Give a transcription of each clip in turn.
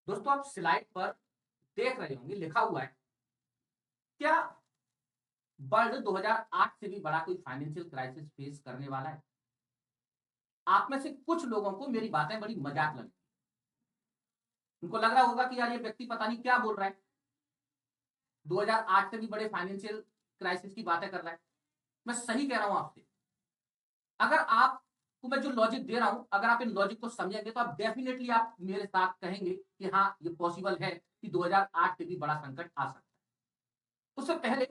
दोस्तों आप स्लाइड पर देख रहे होंगे लिखा हुआ है, क्या वर्ल्ड 2008 से भी बड़ा कोई फाइनेंशियल क्राइसिस फेस करने वाला है? आप में से कुछ लोगों को मेरी बातें बड़ी मजाक लगी। उनको लग रहा होगा कि यार ये व्यक्ति पता नहीं क्या बोल रहा है, 2008 से भी बड़े फाइनेंशियल क्राइसिस की बातें कर रहा है। मैं सही कह रहा हूं आपसे। अगर आपको मैं जो लॉजिक दे रहा हूं, अगर आप इन लॉजिक को समझेंगे तो आप डेफिनेटली आप मेरे साथ कहेंगे कि हाँ ये पॉसिबल है कि 2008 से भी बड़ा संकट आ सकता है। उससे पहले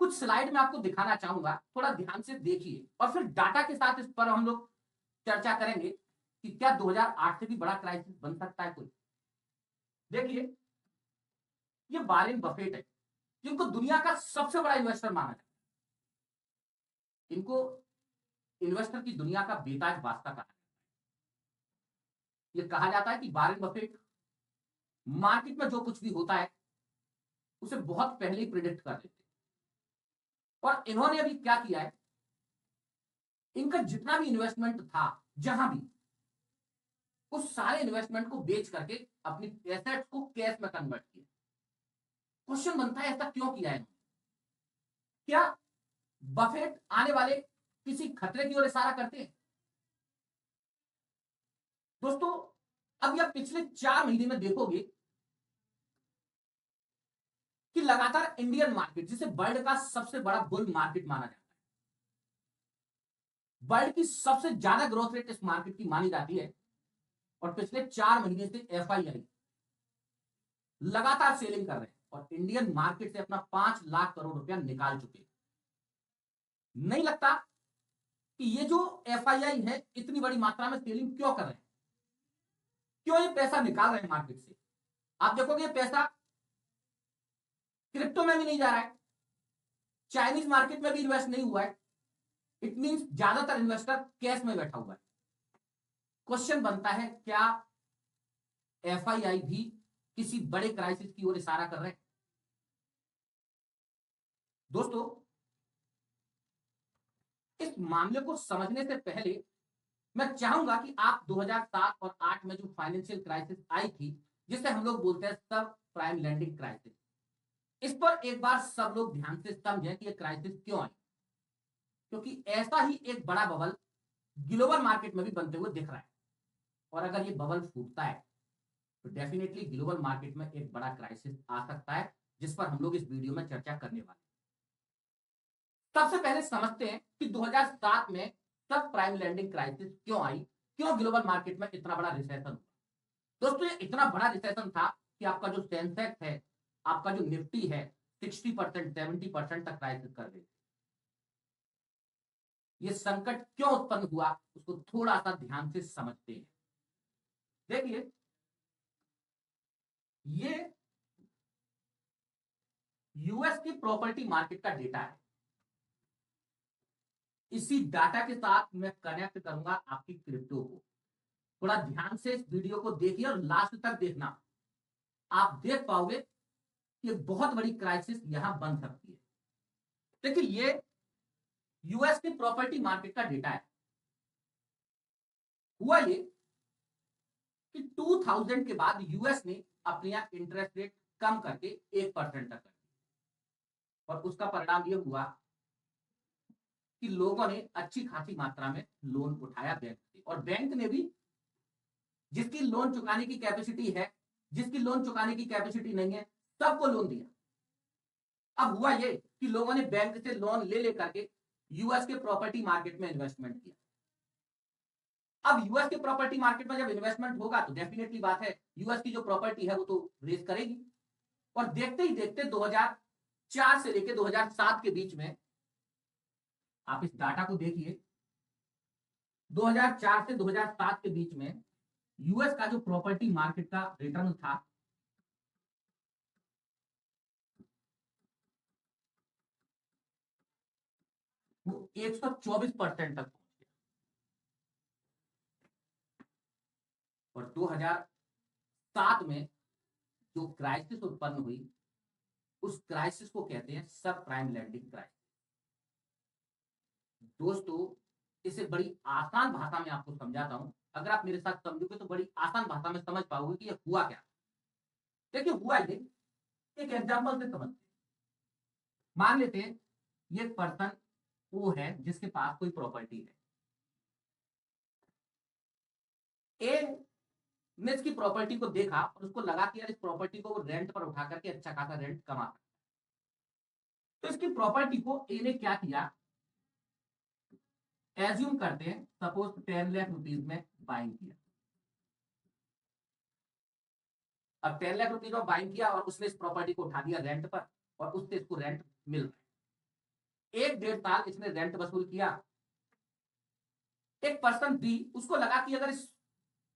कुछ स्लाइड में आपको दिखाना चाहूंगा, थोड़ा ध्यान से देखिए और फिर डाटा के साथ इस पर हम लोग चर्चा करेंगे कि क्या 2008 से भी बड़ा क्राइसिस बन सकता है कोई। देखिए, ये वॉरेन बफेट है, जिनको दुनिया का सबसे बड़ा इन्वेस्टर माना जाता है। इनको इन्वेस्टर की दुनिया का बेताज वास्ता कहा जाता है। ये कहा जाता है कि वॉरेन बफेट मार्केट में जो कुछ भी होता है उसे बहुत पहले ही प्रिडिक्ट कर देते हैं। और इन्होंने अभी क्या किया है, इनका जितना भी इन्वेस्टमेंट था जहां भी, उस सारे इन्वेस्टमेंट को बेच करके अपनी एसेट्स को कैश में कन्वर्ट किया। क्वेश्चन बनता है ऐसा क्यों किया है? क्या बफेट आने वाले किसी खतरे की ओर इशारा करते हैं? दोस्तों, अब यह पिछले 4 महीने में देखोगे कि लगातार इंडियन मार्केट, जिसे वर्ल्ड का सबसे बड़ा बुल मार्केट माना जाता है, वर्ल्ड की सबसे ज्यादा ग्रोथ रेट इस मार्केट की मानी जाती है, और पिछले 4 महीने से एफआईआई लगातार सेलिंग कर रहे हैं और इंडियन मार्केट से अपना 5 लाख करोड़ रुपया निकाल चुके हैं। नहीं लगता कि ये जो एफआईआई है इतनी बड़ी मात्रा में सेलिंग क्यों कर रहे हैं, क्यों ये पैसा निकाल रहे हैं मार्केट से? आप देखोगे ये पैसा क्रिप्टो में भी नहीं जा रहा है, चाइनीज मार्केट में भी इन्वेस्ट नहीं हुआ है। इट मीन ज्यादातर इन्वेस्टर कैश में बैठा हुआ है। क्वेश्चन बनता है, क्या एफआईआई भी किसी बड़े क्राइसिस की ओर इशारा कर रहे हैं? दोस्तों, इस मामले को समझने से पहले मैं चाहूंगा कि आप 2007 और 8 में जो फाइनेंशियल क्राइसिस आई थी, जिसे हम लोग बोलते हैं सब प्राइम लैंडिंग क्राइसिस, इस पर एक बार सब लोग ध्यान से समझें कि यह क्राइसिस क्यों आई। क्योंकि ऐसा ही एक बड़ा बबल ग्लोबल मार्केट में भी बनते हुए दिख रहा है, और अगर ये बबल फूटता है तो डेफिनेटली ग्लोबल मार्केट में एक बड़ा क्राइसिस आ सकता है, जिस पर हम लोग इस वीडियो में चर्चा करने वाले हैं। सबसे पहले समझते हैं कि 2007 में सब प्राइम लैंडिंग क्राइसिस क्यों आई, क्यों ग्लोबल मार्केट में इतना बड़ा रिसेशन हुआ। दोस्तों, ये इतना बड़ा रिसेशन था कि आपका जो सेंसेक्स है, आपका जो निफ्टी है, 60% 70% तक क्राइसिस कर गई। ये संकट क्यों उत्पन्न हुआ उसको थोड़ा सा ध्यान से समझते हैं। देखिए, ये यूएस की प्रॉपर्टी मार्केट का डेटा है। इसी डाटा के साथ मैं कनेक्ट करूंगा आपकी क्रिप्टो को। थोड़ा ध्यान से इस वीडियो को देखिए और लास्ट तक देखना। आप देख पाओगे कि बहुत बड़ी क्राइसिस यहां बन सकती है। देखिए, ये यूएस की प्रॉपर्टी मार्केट का डेटा है। हुआ ये कि 2000 के बाद यूएस ने अपने यहां इंटरेस्ट रेट कम करके 1% तक कर दिया, और उसका परिणाम यह हुआ कि लोगों ने अच्छी खासी मात्रा में लोन उठाया बैंक से, और बैंक ने भी, जिसकी लोन चुकाने की कैपेसिटी है, जिसकी लोन चुकाने की कैपेसिटी नहीं है, सबको लोन दिया। अब हुआ ये कि लोगों ने बैंक से लोन ले लेकर के यूएस के प्रॉपर्टी मार्केट में इन्वेस्टमेंट किया। अब यूएस के प्रॉपर्टी मार्केट में जब इन्वेस्टमेंट होगा तो डेफिनेटली बात है, यूएस की जो प्रॉपर्टी है वो तो रेस करेगी। और देखते ही देखते 2004 से लेकर 2007 के बीच में, आप इस डाटा को देखिए, 2004 से 2007 के बीच में यूएस का जो प्रॉपर्टी मार्केट का रिटर्न था, वो 124% तक पहुंच गया। और 2007 में जो क्राइसिस उत्पन्न हुई, उस क्राइसिस को कहते हैं सब प्राइम लैंडिंग क्राइसिस। दोस्तों, इसे बड़ी आसान भाषा में आपको समझाता हूं। अगर आप मेरे साथ समझोगे तो बड़ी आसान भाषा में समझ पाओगे कि ये हुआ क्या। देखिए हुआ ये, एक एग्जाम्पल से समझते हैं। मान लेते हैं ये पर्सन वो है जिसके पास कोई प्रॉपर्टी है। ए ने इसकी प्रॉपर्टी को देखा और उसको लगा कि यार इस प्रॉपर्टी को वो रेंट पर उठा करके अच्छा खासा रेंट कमा सकता है। तो इसकी प्रॉपर्टी को ए ने क्या किया, एज्यूम करते हैं सपोज 10 लाख रुपीज में बाइंग किया। अब 10 लाख रुपीज में बाइंग किया और उसने इस प्रॉपर्टी को उठा दिया रेंट पर और उससे इसको रेंट मिल रहा है। 1-1.5 साल इसने रेंट वसूल किया। एक पर्सन बी, उसको लगा कि अगर इस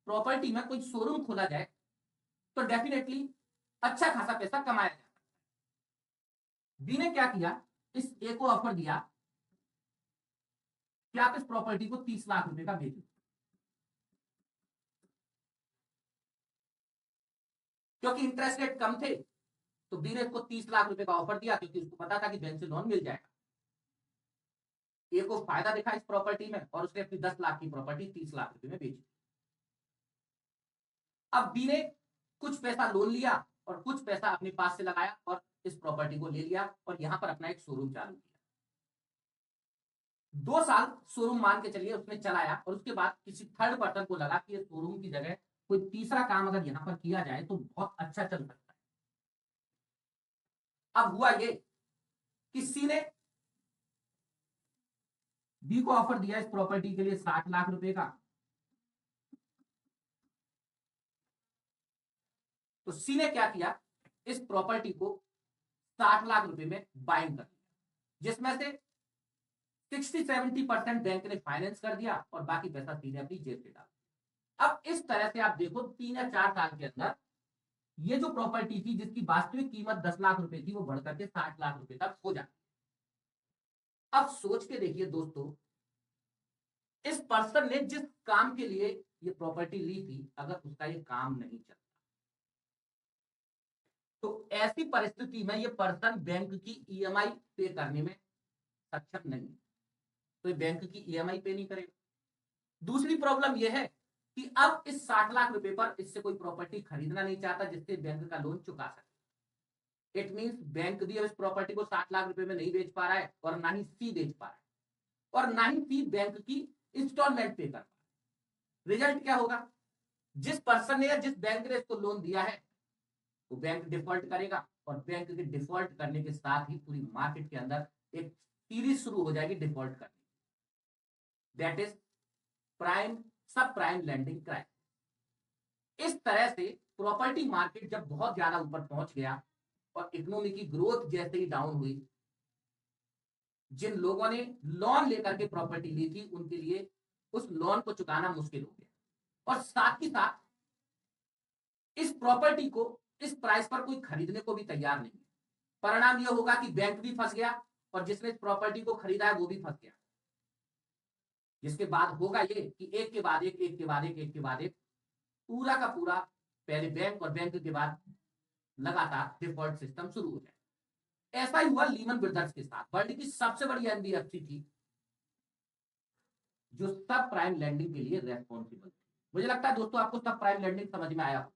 प्रॉपर्टी में कोई शोरूम खोला जाए तो डेफिनेटली अच्छा खासा पैसा कमाया जा सकता है। बी ने क्या किया, इस ए को ऑफर दिया कि आप इस प्रॉपर्टी को 30 लाख रुपए का बेचो। क्योंकि इंटरेस्ट रेट कम थे तो बी ने इसको 30 लाख रुपए का ऑफर दिया, क्योंकि उसको पता था कि बैंक से लोन मिल जाएगा। ए को फायदा दिखा इस प्रॉपर्टी में और उसने अपनी 10 लाख की प्रॉपर्टी 30 लाख रुपए में बेची। अब बी ने कुछ पैसा लोन लिया और कुछ पैसा अपने पास से लगाया और इस प्रॉपर्टी को ले लिया और यहां पर अपना एक शोरूम चालू किया। 2 साल शोरूम मान के चलिए उसने चलाया और उसके बाद किसी थर्ड पर्सन को लगा कि शोरूम की जगह कोई तीसरा काम अगर यहां पर किया जाए तो बहुत अच्छा चल सकता है। अब हुआ ये कि सी ने बी को ऑफर दिया इस प्रॉपर्टी के लिए 60 लाख रुपए का। तो सी ने क्या किया, इस प्रॉपर्टी को 60 लाख रुपए में बाइंग कर लिया, जिसमें से 60-70% बैंक ने फाइनेंस कर दिया और बाकी पैसा सी ने अपनी जेब से डाला। अब इस तरह से आप देखो 3 या 4 साल के अंदर ये जो प्रॉपर्टी थी जिसकी वास्तविक कीमत 10 लाख रुपए थी वो बढ़कर के 60 लाख रुपए तक हो जाती। अब सोच के देखिए दोस्तों, इस पर्सन ने जिस काम के लिए ये प्रॉपर्टी ली थी अगर उसका ये काम नहीं चलता तो ऐसी परिस्थिति में ये पर्सन बैंक की ईएमआई पे करने में सक्षम नहीं, तो ये बैंक की ईएमआई पे नहीं करेगा। दूसरी प्रॉब्लम यह है कि अब इस 60 लाख रुपए पर इससे कोई प्रॉपर्टी खरीदना नहीं चाहता जिससे बैंक का लोन चुका सके। इट मींस बैंक भी अब इस प्रॉपर्टी को 60 लाख रुपए में नहीं बेच पा रहा है और ना ही सी बेच पा रहा है और ना ही सी बैंक की इंस्टॉलमेंट पे कर पा रहा है। रिजल्ट क्या होगा, जिस पर्सन ने या जिस बैंक ने इसको लोन दिया है वो बैंक डिफॉल्ट करेगा और बैंक के डिफॉल्ट करने के साथ ही पूरी मार्केट के अंदर एक सीरीज शुरू हो जाएगी डिफॉल्ट करने, दैट इज प्राइम सब प्राइम लैंडिंग क्राइसिस। इस तरह से प्रॉपर्टी मार्केट जब बहुत ज्यादा ऊपर पहुंच गया और इकोनॉमी की ग्रोथ जैसे ही डाउन हुई, जिन लोगों ने लोन लेकर के प्रॉपर्टी ली थी उनके लिए उस लोन को चुकाना मुश्किल हो गया और साथ ही साथ इस प्रॉपर्टी को इस प्राइस पर कोई खरीदने को भी तैयार नहीं है। परिणाम यह होगा कि बैंक भी फंस गया और जिसने इस प्रॉपर्टी को खरीदा है वो भी फंस गया, जिसके बाद होगा ये कि एक के बाद एक पूरा का पूरा पहले बैंक और बैंक के बाद लगातार डिफॉल्ट सिस्टम शुरू हो जाए। ऐसा ही हुआ लीमन ब्रदर्स के साथ, वर्ल्ड की सबसे बड़ी एनबीएफसी थी जो सब प्राइम लैंडिंग के लिए रेस्पॉन्सिबल थी। मुझे लगता है दोस्तों आपको सब प्राइम लैंडिंग समझ में आया हो।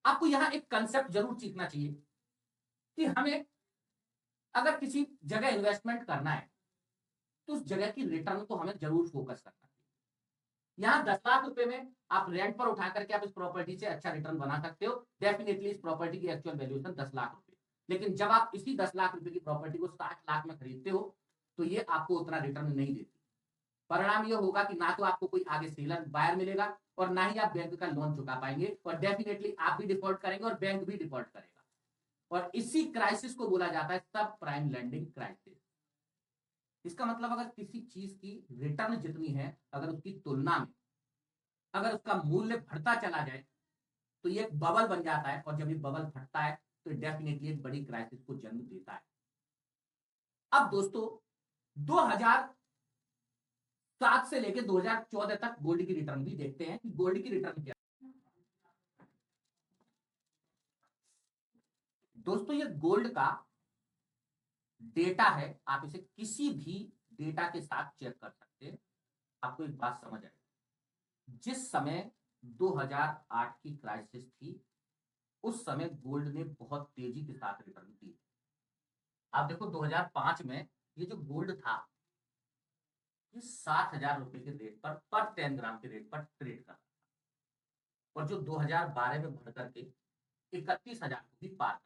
आपको यहां एक कंसेप्ट जरूर सीखना चाहिए कि हमें अगर किसी जगह इन्वेस्टमेंट करना है तो उस जगह की रिटर्न को हमें जरूर फोकस करना है। यहाँ 10 लाख रुपए में आप रेंट पर उठा करके आप इस प्रॉपर्टी से अच्छा रिटर्न बना सकते हो। डेफिनेटली इस प्रॉपर्टी की एक्चुअल वैल्यूएशन 10 लाख रुपए, लेकिन जब आप इसी 10 लाख रुपए की प्रॉपर्टी को 60 लाख में खरीदते हो तो ये आपको उतना रिटर्न नहीं देती। परिणाम यह होगा कि ना तो आपको कोई आगे सेलर बायर मिलेगा और ना ही आप बैंक का लोन चुका पाएंगे और डेफिनेटली आप भी डिफॉल्ट करेंगे और बैंक भी डिफॉल्ट करेगा। और इसी क्राइसिस को बोला जाता है सब प्राइम लैंडिंग क्राइसिस। इसका मतलब अगर किसी चीज की रिटर्न जितनी है अगर उसकी तुलना में अगर उसका मूल्य बढ़ता चला जाए तो ये एक बबल बन जाता है और जब ये बबल फटता है तो डेफिनेटली एक बड़ी क्राइसिस को जन्म देता है। अब दोस्तों 2007 से लेकर 2014 तक गोल्ड की रिटर्न भी देखते हैं कि गोल्ड की रिटर्न क्या। दोस्तों ये गोल्ड का डेटा है, आप इसे किसी भी डेटा के साथ चेक कर सकते हैं। आपको एक बात समझ आई, जिस समय 2008 की क्राइसिस थी, उस समय गोल्ड ने बहुत तेजी के साथ रिटर्न की। आप देखो 2005 में ये जो गोल्ड था, ये 60,000 रुपए के रेट पर 10 ग्राम के रेट पर ट्रेड कर, और जो 2012 में बढ़ करके 31,000 को भी पार कर,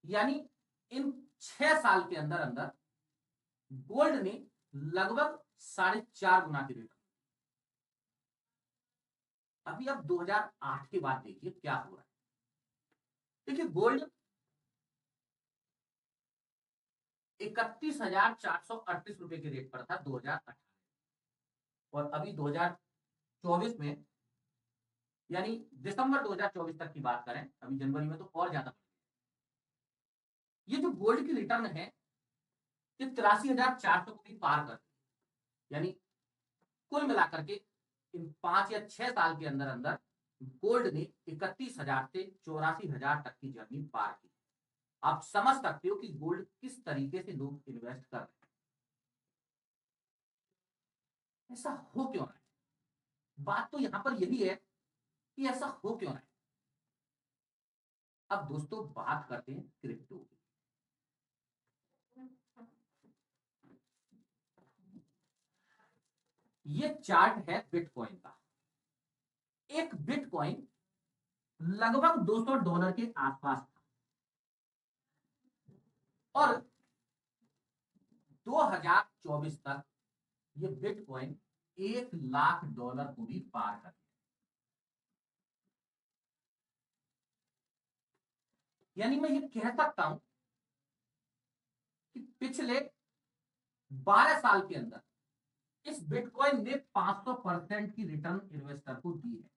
यानी इन 6 साल के अंदर अंदर गोल्ड ने लगभग 4.5 गुना की रिटर्न। अभी अब 2008 के बाद देखिए क्या हो रहा है। देखिए गोल्ड 31,438 रुपए के रेट पर था 2018, और अभी 2024 में, यानी दिसंबर 2024 तक की बात करें, अभी जनवरी में तो और ज्यादा। ये जो गोल्ड की रिटर्न है ये 83,400 को भी पार कर, यानी कुल मिलाकर के इन 5 या 6 साल के अंदर अंदर गोल्ड ने 31,000 से 84,000 तक की जर्नी पार की। आप समझ सकते हो कि गोल्ड किस तरीके से लोग इन्वेस्ट कर रहे हैं। ऐसा हो क्यों रहा है? बात तो यहां पर यही है कि ऐसा हो क्यों रहा है। अब दोस्तों बात करते हैं क्रिप्टो की। ये चार्ट है बिटकॉइन का। एक बिटकॉइन लगभग $200 के आसपास था, और 2024 तक ये बिटकॉइन $1,00,000 को भी पार कर गया। यानी मैं ये कह सकता हूं कि पिछले 12 साल के अंदर इस बिटकॉइन ने 500% की रिटर्न इन्वेस्टर को दी है।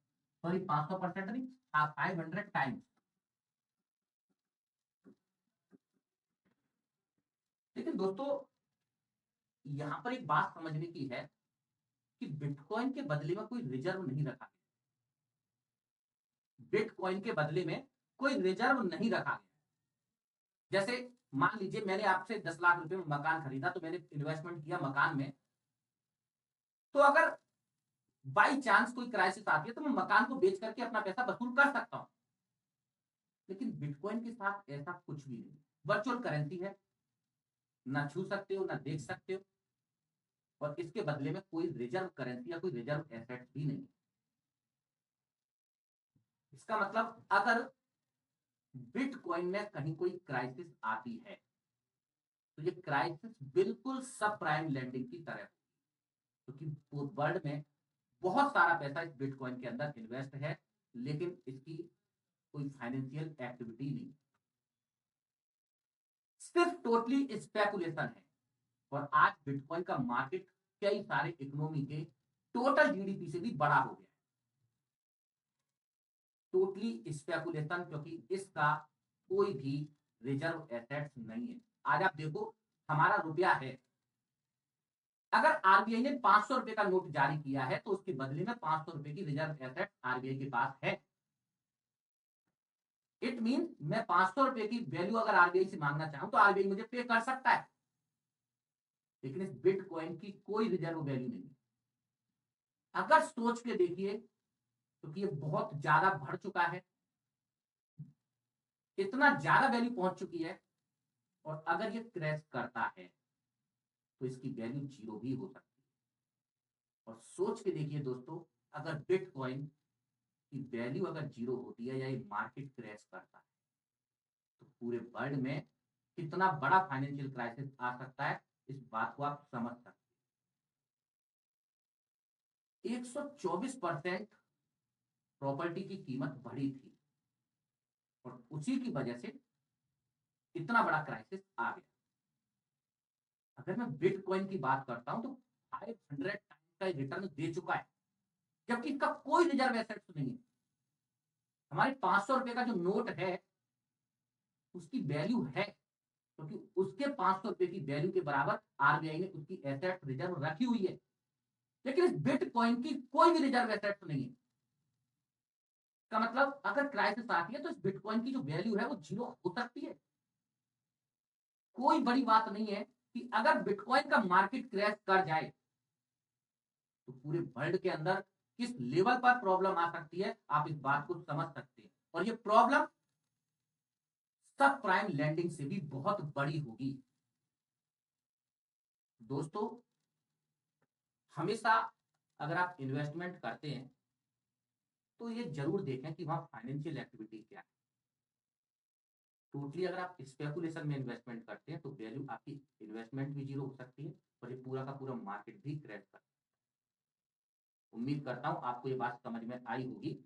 सॉरी, 500% नहीं, 500 टाइम्स। लेकिन दोस्तों यहां पर एक बात समझने की है कि बिटकॉइन के बदले में कोई रिजर्व नहीं रखा गया। बिटकॉइन के बदले में कोई रिजर्व नहीं रखा गया। जैसे मान लीजिए मैंने आपसे 10 लाख रुपए में मकान खरीदा, तो मैंने इन्वेस्टमेंट किया मकान में, तो अगर बाई चांस कोई क्राइसिस आती है तो मैं मकान को बेच करके अपना पैसा वसूल कर सकता हूं। लेकिन बिटकॉइन के साथ ऐसा कुछ भी नहीं। वर्चुअल करेंसी है, ना छू सकते हो ना देख सकते हो, और इसके बदले में कोई रिजर्व करेंसी या कोई रिजर्व एसेट भी नहीं। इसका मतलब अगर बिटकॉइन में कहीं कोई क्राइसिस आती है तो ये क्राइसिस बिल्कुल सब प्राइम लैंडिंग की तरह, क्योंकि तो वर्ल्ड में बहुत सारा पैसा इस बिटकॉइन के अंदर इन्वेस्ट है, लेकिन इसकी कोई फाइनेंशियल एक्टिविटी नहीं, सिर्फ टोटली स्पेकुलेशन है। और आज बिटकॉइन का मार्केट कई सारे इकोनॉमी के टोटल जीडीपी से भी बड़ा हो गया है। टोटली स्पेकुलेशन, क्योंकि इसका कोई भी रिजर्व एसेट्स नहीं है। आज आप देखो हमारा रुपया है, अगर आरबीआई ने 500 रुपए का नोट जारी किया है तो उसके बदले में 500 रुपए की रिजर्व एसेट आरबीआई के पास है। इट मीन मैं 500 रुपए की वैल्यू अगर आरबीआई से मांगना चाहूं तो आरबीआई मुझे पे कर सकता है, लेकिन इस बिटकॉइन की कोई रिजर्व वैल्यू नहीं है। अगर सोच के देखिए, क्योंकि ये बहुत ज्यादा बढ़ चुका है, इतना ज्यादा वैल्यू पहुंच चुकी है, और अगर ये क्रैश करता है तो इसकी वैल्यू जीरो भी हो सकती है। और सोच के देखिए दोस्तों, अगर बिटकॉइन की वैल्यू अगर जीरो होती है या ये मार्केट क्रैश करता है तो पूरे वर्ल्ड में कितना बड़ा फाइनेंशियल क्राइसिस आ सकता है, इस बात को आप समझ सकते हैं। 124% प्रॉपर्टी की कीमत बढ़ी थी, और उसी की वजह से इतना बड़ा क्राइसिस आ गया। अगर मैं बिटकॉइन की बात करता हूं तो 500 टाइम्स का रिटर्न दे चुका है, जबकि इसका कोई रिजर्व एसेट्स नहीं है। हमारे 500 रुपए का जो नोट है उसकी वैल्यू है, क्योंकि उसके 500 रुपए की वैल्यू के बराबर आरबीआई ने उसकी एसेट रिजर्व रखी हुई है, लेकिन इस बिटकॉइन की कोई भी रिजर्व एसेट नहीं है। का मतलब अगर क्राइसिस आती है तो इस बिटकॉइन की जो वैल्यू है वो जीरो हो सकती है। कोई बड़ी बात नहीं है कि अगर बिटकॉइन का मार्केट क्रैश कर जाए तो पूरे वर्ल्ड के अंदर किस लेवल पर प्रॉब्लम आ सकती है आप इस बात को समझ सकते हैं। और ये प्रॉब्लम सब प्राइम लैंडिंग से भी बहुत बड़ी होगी। दोस्तों, हमेशा अगर आप इन्वेस्टमेंट करते हैं तो ये जरूर देखें कि वहां फाइनेंशियल एक्टिविटी क्या है। टोटली अगर आप स्पेकुलेशन में इन्वेस्टमेंट करते हैं तो वैल्यू आपकी इन्वेस्टमेंट भी जीरो हो सकती है और ये पूरा का पूरा मार्केट भी क्रैश कर सकता है। उम्मीद करता हूं आपको ये बात समझ में आई होगी।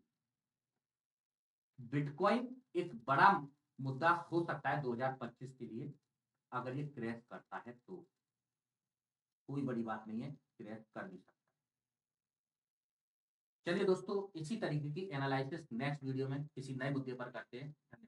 बिटकॉइन एक बड़ा मुद्दा हो सकता है 2025 के लिए। अगर ये क्रैश करता है तो कोई बड़ी बात नहीं है, क्रैश कर भी सकता है। चलिए दोस्तों, इसी तरीके की एनालिसिस नेक्स्ट वीडियो में किसी नए मुद्दे पर करते हैं। धन्यवाद।